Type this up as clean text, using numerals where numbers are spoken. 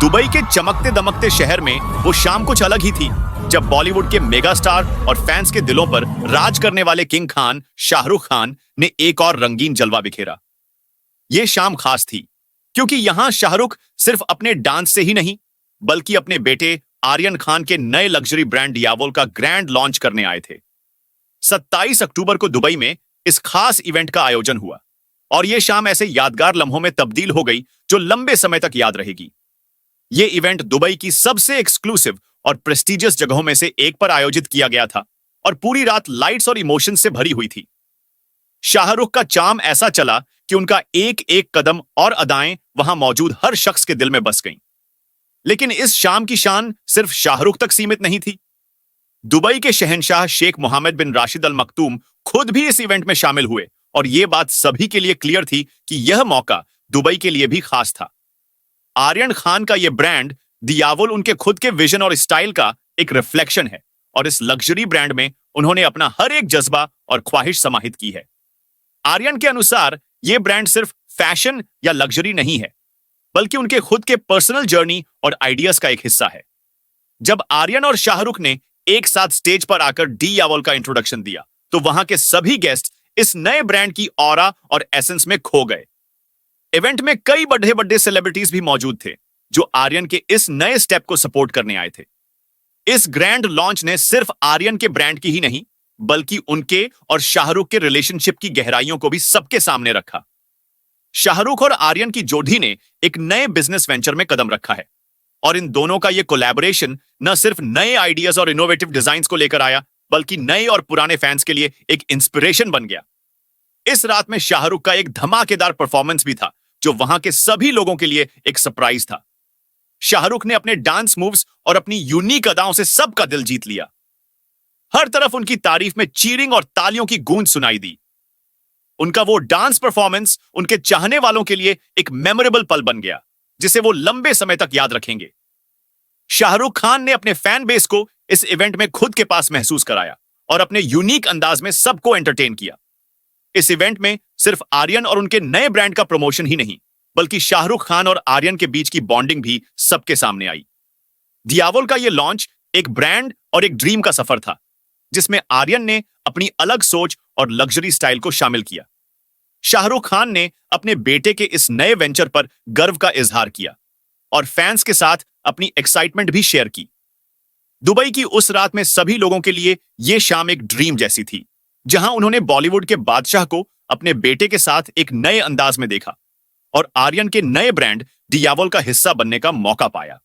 Dubai के चमकते दमकते शहर में वो शाम कुछ अलग ही थी, जब बॉलीवुड के मेगा स्टार और फैंस के दिलों पर राज करने वाले किंग खान शाहरुख खान ने एक और रंगीन जलवा बिखेरा। ये शाम खास थी क्योंकि यहां शाहरुख सिर्फ अपने डांस से ही नहीं, बल्कि अपने बेटे आर्यन खान के नए लग्जरी ब्रांड डियावोल का ग्रैंड लॉन्च करने आए थे। 27 अक्टूबर को दुबई में इस खास इवेंट का आयोजन हुआ और यह शाम ऐसे यादगार लम्हों में तब्दील हो गई जो लंबे समय तक याद रहेगी। यह इवेंट दुबई की सबसे एक्सक्लूसिव और प्रेस्टिजियस जगहों में से एक पर आयोजित किया गया था और पूरी रात लाइट्स और इमोशन से भरी हुई थी। शाहरुख का चार्म ऐसा चला कि उनका एक एक कदम और अदाएं वहां मौजूद हर शख्स के दिल में बस गईं। लेकिन इस शाम की शान सिर्फ शाहरुख तक सीमित नहीं थी। दुबई के शहंशाह शेख मोहम्मद बिन राशिद अल मखतूम खुद भी इस इवेंट में शामिल हुए और यह बात सभी के लिए क्लियर थी कि यह मौका दुबई के लिए भी खास था। आर्यन खान का यह ब्रांड डियावोल उनके खुद के विजन और स्टाइल का एक रिफ्लेक्शन है और इस लग्जरी ब्रांड में उन्होंने अपना हर एक जज्बा और ख्वाहिश समाहित की है। आर्यन के अनुसार यह ब्रांड सिर्फ फैशन या लग्जरी नहीं है, बल्कि उनके खुद के पर्सनल जर्नी और आइडियाज का एक हिस्सा है। जब आर्यन और शाहरुख ने एक साथ स्टेज पर आकर डियावोल का इंट्रोडक्शन दिया, तो वहां के सभी गेस्ट इस नए ब्रांड की ऑरा और एसेंस में खो गए। इवेंट में कई बड़े बड़े सेलिब्रिटीज भी मौजूद थे जो आर्यन के इस नए स्टेप को सपोर्ट करने आए थे। इस ग्रैंड लॉन्च ने सिर्फ आर्यन के ब्रांड की ही नहीं, बल्कि उनके और शाहरुख के रिलेशनशिप की गहराइयों को भी सबके सामने रखा। शाहरुख और आर्यन की जोड़ी ने एक नए बिजनेस वेंचर में कदम रखा है और इन दोनों का यह कोलैबोरेशन न सिर्फ नए आइडियाज और इनोवेटिव डिजाइन्स को लेकर आया, बल्कि नए और पुराने फैंस के लिए एक इंस्पिरेशन बन गया। इस रात में शाहरुख का एक धमाकेदार परफॉर्मेंस भी था जो वहां के सभी लोगों के लिए एक सरप्राइज था। शाहरुख ने अपने डांस मूव्स और अपनी यूनिक अदाओं से सबका दिल जीत लिया। हर तरफ उनकी तारीफ में चीयरिंग और तालियों की गूंज सुनाई दी। उनका वो डांस परफॉर्मेंस उनके चाहने वालों के लिए एक मेमोरेबल पल बन गया, जिसे वो लंबे समय तक याद रखेंगे। शाहरुख खान ने अपने फैन बेस को इस इवेंट में खुद के पास महसूस कराया और अपने यूनिक अंदाज में सबको एंटरटेन किया। इस इवेंट में सिर्फ आर्यन और उनके नए ब्रांड का प्रमोशन ही नहीं, बल्कि शाहरुख खान और आर्यन के बीच की बॉन्डिंग भी सबके सामने आई। डियावोल का यह लॉन्च एक ब्रांड और एक ड्रीम का सफर था, जिसमें आर्यन ने अपनी अलग सोच और लग्जरी स्टाइल को शामिल किया। शाहरुख खान ने अपने बेटे के इस नए वेंचर पर गर्व का इजहार किया और फैंस के साथ अपनी एक्साइटमेंट भी शेयर की। दुबई की उस रात में सभी लोगों के लिए यह शाम एक ड्रीम जैसी थी, जहां उन्होंने बॉलीवुड के बादशाह को अपने बेटे के साथ एक नए अंदाज में देखा और आर्यन के नए ब्रांड डियावोल का हिस्सा बनने का मौका पाया।